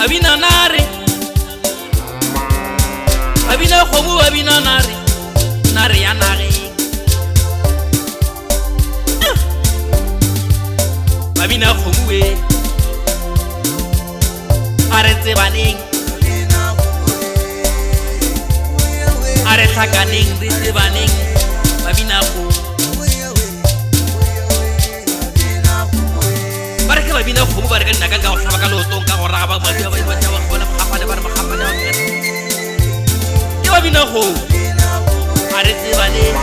babina nare babina khobu babina nare nare ya nare babina khobu we aretse baneng are tsakaneng re baneng babina khobu barke babina khobu barke nna ka go hlaba ka lotong ka go raga ba madi ba ba tsawa bona khapa le ba khapa le ke babina khobu aretse baneng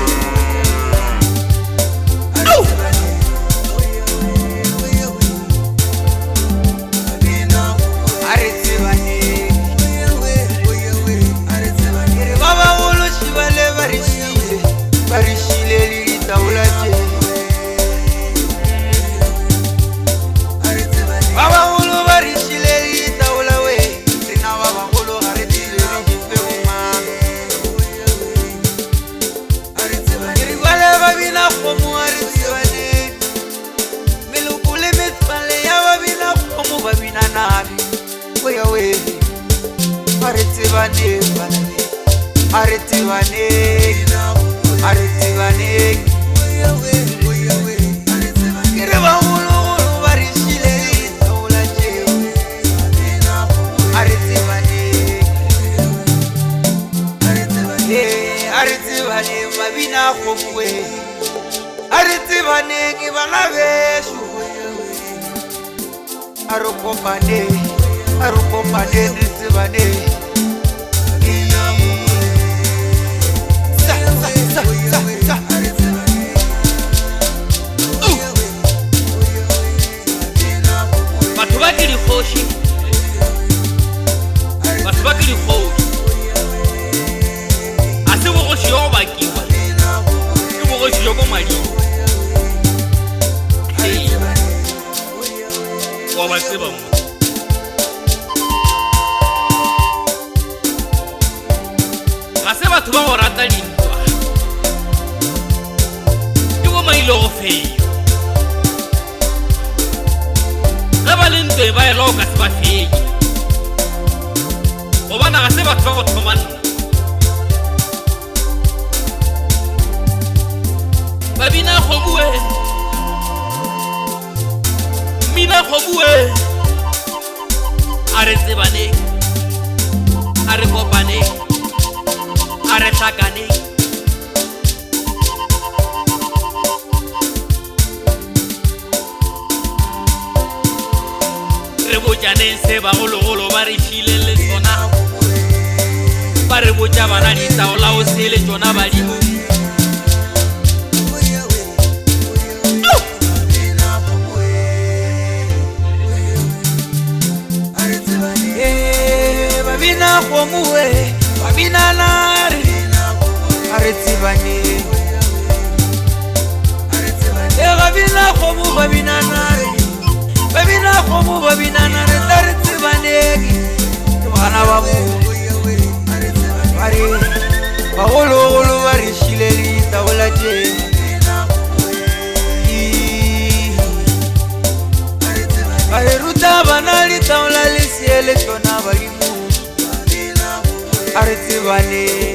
Aretsibane